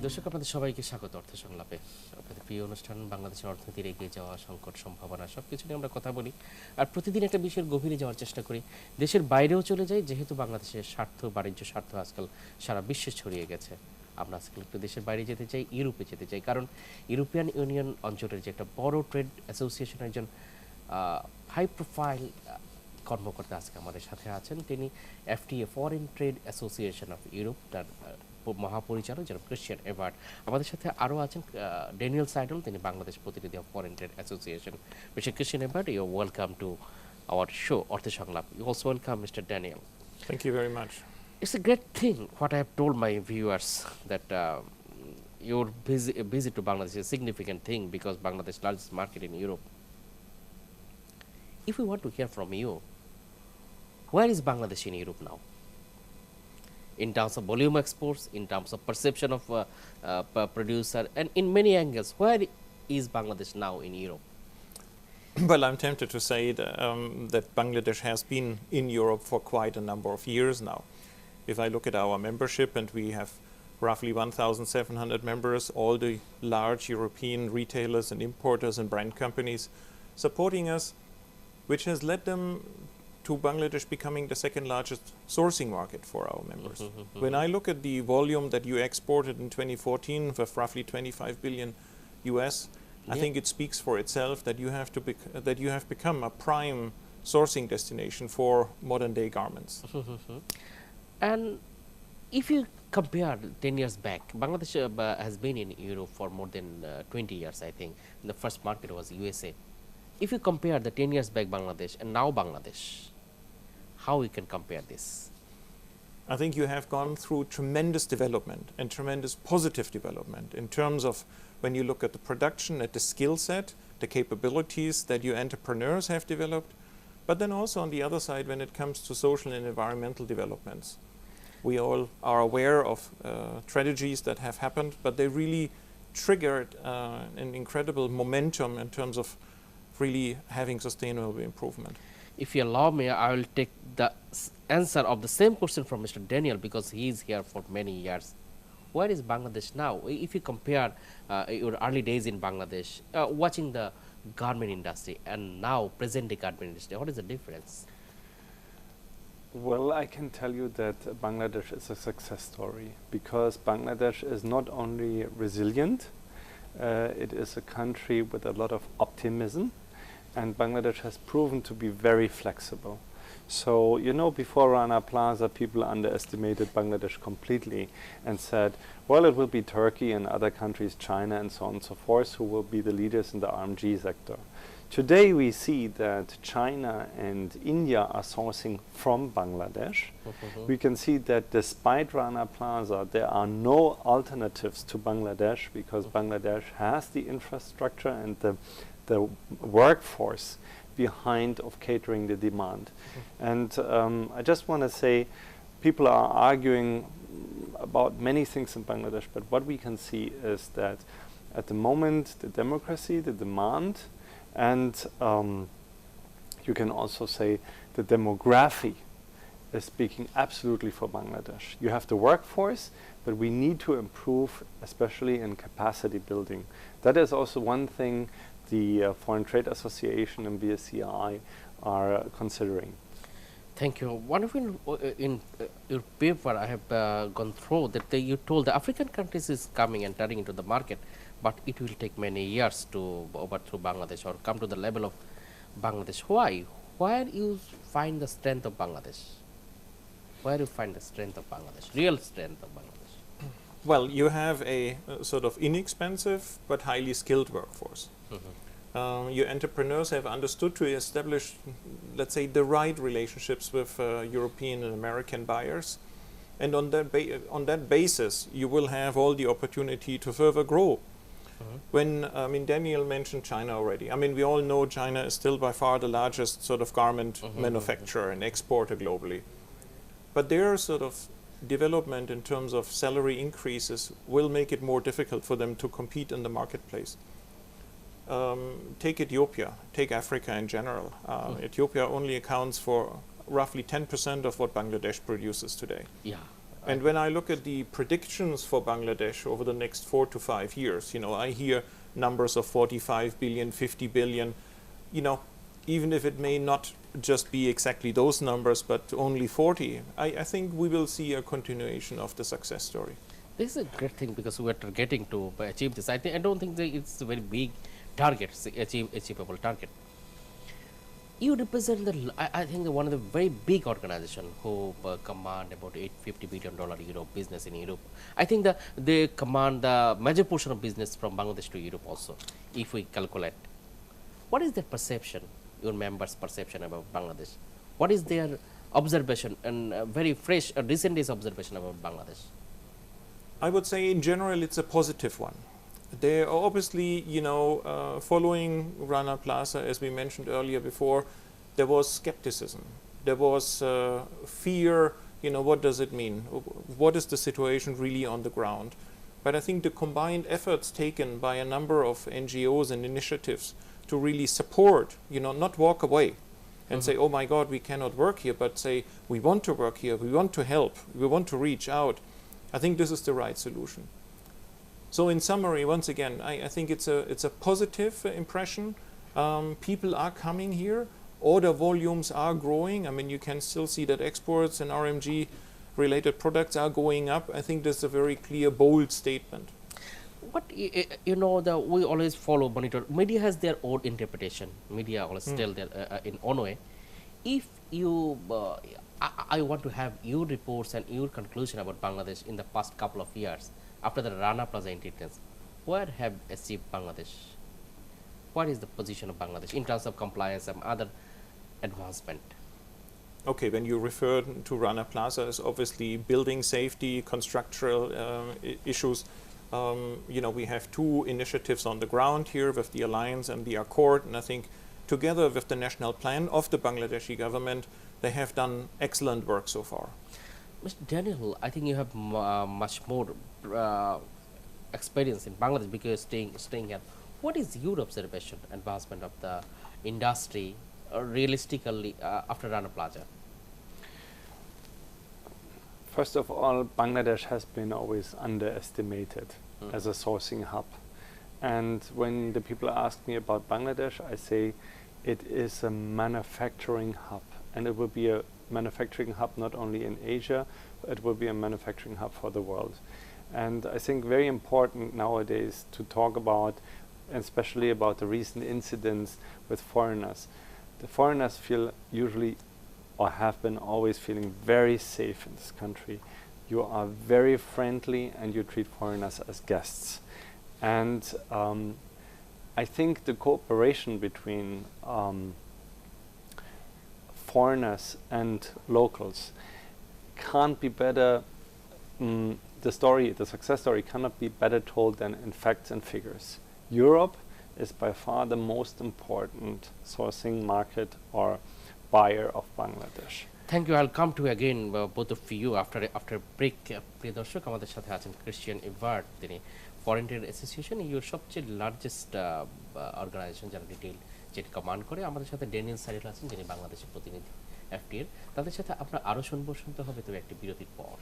প্রিয় দর্শক, আপনাদের সবাইকে স্বাগত অর্থ সংলাপে। আপনাদের প্রিয় অনুষ্ঠান বাংলাদেশের অর্থনীতির এগিয়ে যাওয়া, সংকট, সম্ভাবনা সবকিছু নিয়ে আমরা কথা বলি। আর প্রতিদিন একটা বিষয়ের গভীরে যাওয়ার চেষ্টা করি। দেশের বাইরেও চলে যাই, যেহেতু বাংলাদেশের স্বার্থ, বাণিজ্য স্বার্থ আজকাল সারা বিশ্বে ছড়িয়ে গেছে। আমরা আজকাল একটু দেশের বাইরে যেতে চাই, ইউরোপে যেতে চাই, কারণ ইউরোপিয়ান ইউনিয়ন অঞ্চলের যে একটা বড় ট্রেড অ্যাসোসিয়েশন, একজন হাই প্রোফাইল কর্মকর্তা আজকে আমাদের সাথে আছেন। তিনি FTA foreign trade association of Europe, তার মহাপরিচালক যেন ক্রিশ্চিয়ান এভার্ট। আমাদের সাথে আরও আছেন ড্যানিয়েল সাইডল, তিনি বাংলাদেশ প্রতিনিধি of foreign trade association. Mister Christian Evert, you welcome to our show Artha Sanglap. You also welcome Mister Daniel. Thank you very much. It's a great thing what I have told my viewers, that your visit to Bangladesh is a significant thing because Bangladesh is the largest market in Europe. If we want to hear from you, where is Bangladesh in Europe now? In terms of volume exports, in terms of perception of producer, and in many angles, where is Bangladesh now in Europe? Well, I'm tempted to say that Bangladesh has been in Europe for quite a number of years now. If I look at our membership, and we have roughly 1,700 members, all the large European retailers and importers and brand companies supporting us, which has led them to Bangladesh becoming the second largest sourcing market for our members. When I look at the volume that you exported in 2014 of roughly 25 billion US, I think it speaks for itself that you have become a prime sourcing destination for modern day garments. And if you compare 10 years back, Bangladesh has been in Europe for more than 20 years, I think. The first market was USA. If you compare the 10 years back Bangladesh and now Bangladesh, how we can compare this? I think you have gone through tremendous development and tremendous positive development in terms of when you look at the production, at the skill set, the capabilities that your entrepreneurs have developed, but then also on the other side when it comes to social and environmental developments. We all are aware of tragedies that have happened, but they really triggered an incredible momentum in terms of really having sustainable improvement. If you allow me, I will take the answer of the same question from Mr. Daniel, because he is here for many years. Where is Bangladesh now? If you compare your early days in Bangladesh, watching the garment industry, and now present day garment industry, what is the difference? Well, I can tell you that Bangladesh is a success story, because Bangladesh is not only resilient, it is a country with a lot of optimism, and Bangladesh has proven to be very flexible. So, you know, before Rana Plaza, people underestimated Bangladesh completely and said, well, it will be Turkey and other countries, China and so on and so forth, who will be the leaders in the RMG sector. Today we see that China and India are sourcing from Bangladesh. We can see that despite Rana Plaza, there are no alternatives to Bangladesh, because Bangladesh has the infrastructure and the workforce behind of catering the demand. And I just want to say, people are arguing about many things in Bangladesh, but what we can see is that at the moment the democracy, the demand, and you can also say the demography is speaking absolutely for Bangladesh. You have the workforce, but we need to improve, especially in capacity building. That is also one thing the Foreign Trade Association and BSCI are considering. Thank you. One of in your paper I have gone through that you told the African countries is coming and turning into the market, but it will take many years to overthrow Bangladesh or come to the level of Bangladesh. Why? Where you find the strength of Bangladesh? Where you find the strength of Bangladesh, real strength of Bangladesh? Well, you have a sort of inexpensive but highly skilled workforce. Your entrepreneurs have understood to establish, let's say, the right relationships with European and American buyers, and on that basis you will have all the opportunity to further grow. When Daniel mentioned China already. I mean, we all know China is still by far the largest sort of garment manufacturer and exporter globally, but their sort of development in terms of salary increases will make it more difficult for them to compete in the marketplace. Take Ethiopia, take Africa in general. Ethiopia only accounts for roughly 10% of what Bangladesh produces today. Yeah. And when I look at the predictions for Bangladesh over the next 4 to 5 years, I hear numbers of 45 billion, 50 billion, even if it may not just be exactly those numbers, but only 40, I think we will see a continuation of the success story. This is a great thing because we are targeting to achieve this. I don't think that it's a very big target, achievable target. You represent I think one of the very big organization who command about $850 billion Europe business in Europe. I think they command the major portion of business from Bangladesh to Europe also, if we calculate. What is their perception, your members' perception about Bangladesh? What is their observation and very fresh, recent days observation about Bangladesh? I would say in general it's a positive one. They are obviously, following Rana Plaza, as we mentioned earlier before, there was skepticism. There was fear, what does it mean? What is the situation really on the ground? But I think the combined efforts taken by a number of NGOs and initiatives to really support, not walk away and say, oh my God, we cannot work here, but say, we want to work here, we want to help, we want to reach out. I think this is the right solution. So in summary, once again, I think it's a positive impression. People are coming here. Order volumes are growing. I mean, you can still see that exports and RMG related products are going up. I think this is a very clear, bold statement. What we always monitor. Media has their own interpretation. Media always tell their in own way. If you, I want to have your reports and your conclusion about Bangladesh in the past couple of years. After the Rana Plaza independence, where have achieved Bangladesh? What is the position of Bangladesh in terms of compliance and other advancement? Okay, when you refer to Rana Plaza as obviously building safety, constructural issues, we have two initiatives on the ground here with the Alliance and the Accord, and I think together with the national plan of the Bangladeshi government, they have done excellent work so far. Mr. Daniel, I think you have much more experience in Bangladesh because staying here. What is your observation, advancement of the industry realistically after Rana Plaza? First of all, Bangladesh has been always underestimated as a sourcing hub. And when the people ask me about Bangladesh, I say it is a manufacturing hub. And it will be a manufacturing hub not only in Asia, it will be a manufacturing hub for the world. And I think very important nowadays to talk about, and especially about the recent incidents with foreigners. The foreigners feel usually, or have been always feeling very safe in this country. You are very friendly and you treat foreigners as guests. And I think the cooperation between foreigners and locals can't be better. The success story cannot be better told than in facts and figures. Europe is by far the most important sourcing market or buyer of Bangladesh. Thank you. I'll come to again both of you after break. প্রিয় দর্শক, আমাদের সাথে আছেন Christian avert, তিনি foreign trade association your সবচেয়ে largest organisation যারা retail যেটি command করে। আমাদের সাথে ড্যানিয়েল সারিল আছেন, যিনি বাংলাদেশের প্রতিনিধি FTA। তাদের সাথে আপনার আরও শুনতে হবে তবে একটি বিরতির পর।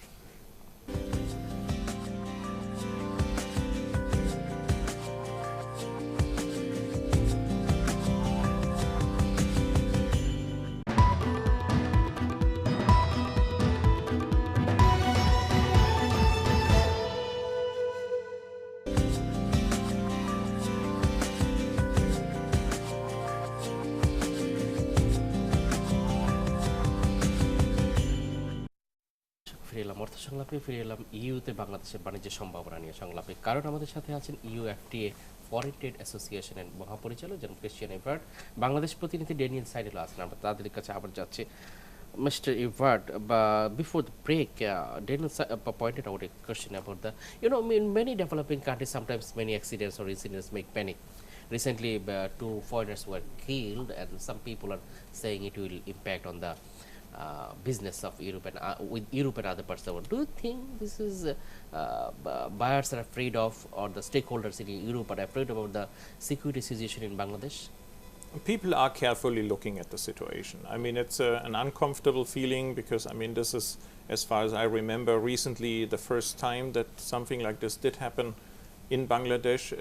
অর্থ সংলাপে ফিরে এলাম ইউতে বাংলাদেশের বাণিজ্য সম্ভাবনা নিয়ে সংলাপে। কারণ আমাদের সাথে আছেন FTA ফরেন ট্রেড অ্যাসোসিয়েশনের মহাপরিচালক যেমন ক্রিশ্চিয়ান এভার্ট, বাংলাদেশ প্রতিনিধি ড্যানিয়েল সাইডেল আছেন। আমরা তাদের কাছে আবার যাচ্ছি। Mr. Evert, before the break, Daniel pointed out a question about in many developing countries, sometimes many accidents or incidents make panic. Recently, 2 foreigners were killed, and some people are saying it will impact on the business of Europe and with Europe and other parts of the world. Do you think this is buyers are afraid of, or the stakeholders in Europe are afraid about the security situation in Bangladesh? people are carefully looking at the situation. I mean, it's an uncomfortable feeling because, I mean, this is, as far as I remember, recently the first time that something like this did happen in Bangladesh.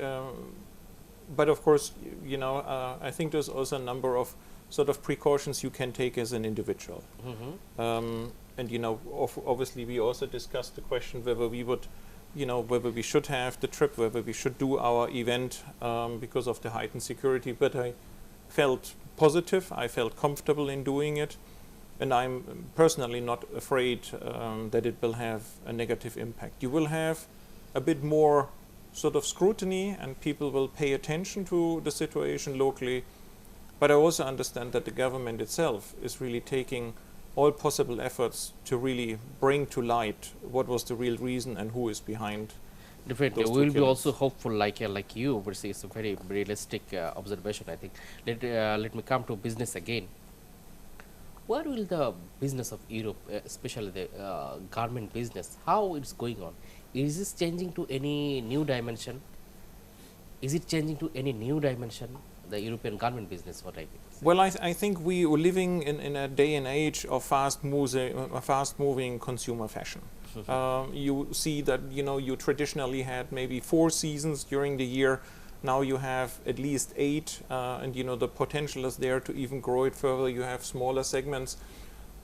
But of course, you know, I think there's also a number of sort of precautions you can take as an individual. And, you know, obviously we also discussed the question whether we would, you know, whether we should have the trip, whether we should do our event because of the heightened security. But I felt positive, I felt comfortable in doing it, and I'm personally not afraid that it will have a negative impact. You will have a bit more sort of scrutiny and people will pay attention to the situation locally, but I also understand that the government itself is really taking all possible efforts to really bring to light what was the real reason and who is behind. Definitely, those we will two be killings. also hopeful like you, but it's a very realistic observation, I think. Let me come to business again. Where will the business of Europe, especially the garment business, how it's going on? Is this changing to any new dimension? Is it changing to any new dimension, the European garment business, what I think? Well, I think we are living in a day and age of fast-moving consumer fashion. You see that, you know, you traditionally had maybe 4 seasons during the year. Now you have at least 8, and you know the potential is there to even grow it further. You have smaller segments.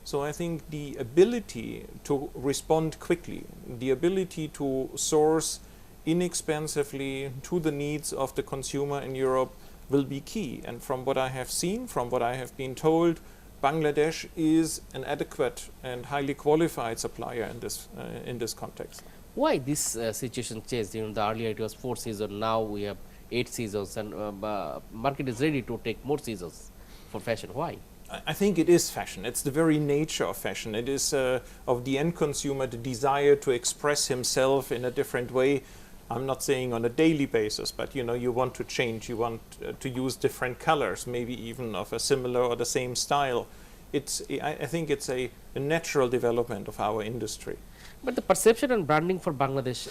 So I think the ability to respond quickly, the ability to source inexpensively to the needs of the consumer in Europe will be key. And from what I have seen, from what I have been told, Bangladesh is an adequate and highly qualified supplier in this context. Why this situation changed? You know, the earlier it was 4 seasons, now we have 8 seasons, and market is ready to take more seasons for fashion. Why? I think it is fashion. It's the very nature of fashion. It is of the end consumer, the desire to express himself in a different way. I'm not saying on a daily basis, but you know, you want to change. You want to use different colors, maybe even of a similar or the same style. I think it's a natural development of our industry. But the perception and branding for Bangladesh,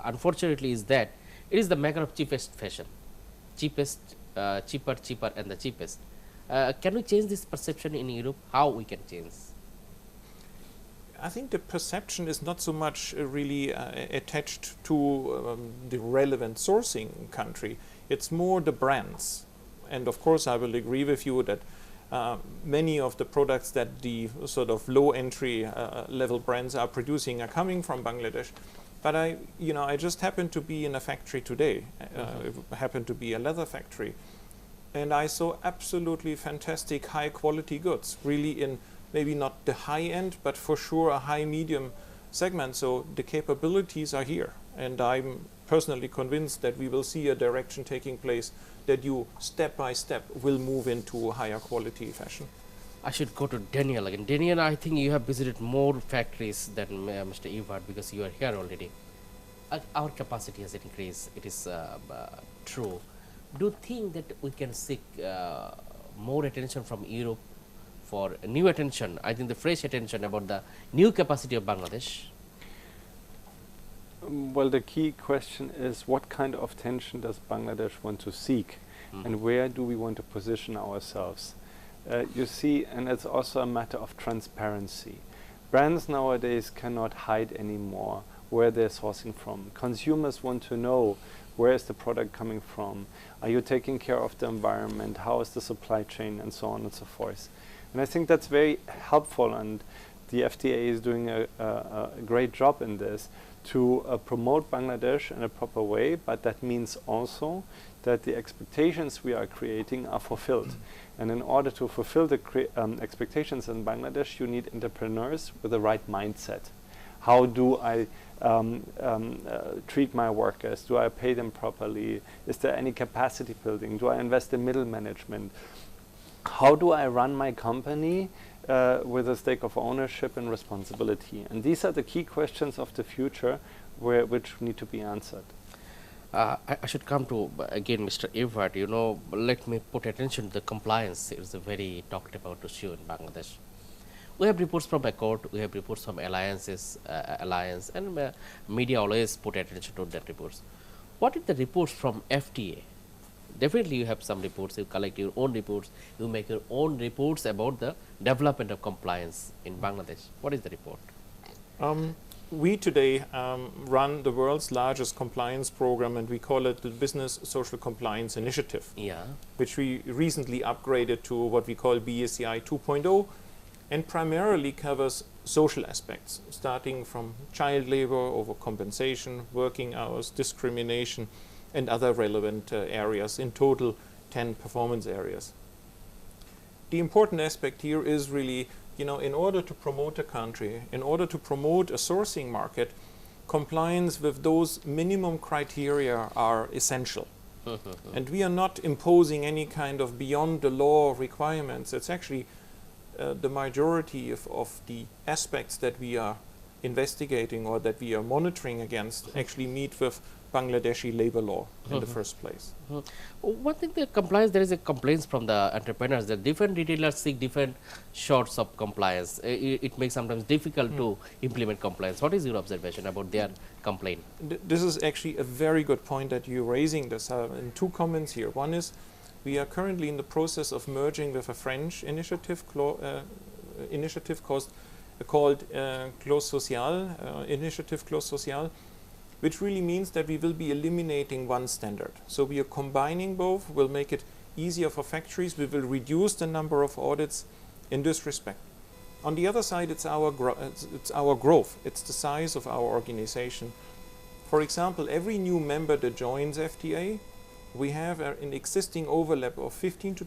unfortunately, is that it is the maker of cheapest fashion, cheapest, cheaper, and the cheapest. Can we change this perception in Europe? How we can change? I think the perception is not so much really attached to the relevant sourcing country. It's more the brands. And of course, I will agree with you that many of the products that the sort of low entry level brands are producing are coming from Bangladesh. But I just happened to be in a factory today. It happened to be a leather factory. And I saw absolutely fantastic high quality goods, really in maybe not the high end, but for sure a high medium segment. So the capabilities are here. And I'm personally convinced that we will see a direction taking place that you step by step will move into higher quality fashion. I should go to Daniel again. Daniel, I think you have visited more factories than Mr. Evert because you are here already. Our capacity has increased. It is true. Do you think that we can seek more attention from Europe for new attention? I think the fresh attention about the new capacity of Bangladesh. Well, the key question is what kind of attention does Bangladesh want to seek, and where do we want to position ourselves? You see, and it's also a matter of transparency. Brands nowadays cannot hide anymore where they're sourcing from. Consumers want to know where is the product coming from, are you taking care of the environment, how is the supply chain, and so on and so forth. And I think that's very helpful, and the FTA is doing a great job in this to promote Bangladesh in a proper way, but that means also that the expectations we are creating are fulfilled. And in order to fulfill the expectations in Bangladesh, you need entrepreneurs with the right mindset. How do I treat my workers? Do I pay them properly? Is there any capacity building? Do I invest in middle management? How do I run my company with a stake of ownership and responsibility? And these are the key questions of the future which need to be answered. I should come to again, Mr. Evert. You know, let me put attention to the compliance. It's a very talked about issue in Bangladesh. We have reports from Ekattor, we have reports from Alliance, and media always put attention to that reports. What is the reports from FTA? Definitely you have some reports, you collect your own reports, you make your own reports about the development of compliance in Bangladesh. What is the report? We today run the world's largest compliance program, and we call it the Business Social Compliance Initiative, Yeah. which we recently upgraded to what we call BSCI 2.0, and primarily covers social aspects, starting from child labor over compensation, working hours, discrimination, and other relevant areas, in total 10 performance areas. The important aspect here is really, in order to promote a country, in order to promote a sourcing market, compliance with those minimum criteria are essential. And we are not imposing any kind of beyond the law requirements. It's actually the majority of the aspects that we are investigating or that we are monitoring against actually meet with Bangladeshi labor law in the first place. One thing, the compliance, there is a complaints from the entrepreneurs that different retailers seek different sorts of compliance. It makes sometimes difficult to implement compliance. What is your observation about their complaint? This is actually a very good point that you're raising this. And two comments here. One is, we are currently in the process of merging with a French initiative called Clause Sociale, Initiative Clause Sociale, which really means that we will be eliminating one standard. So we are combining both, we'll make it easier for factories, we will reduce the number of audits in this respect. On the other side, it's our growth, it's the size of our organization. For example, every new member that joins FTA, we have an existing overlap of 15 to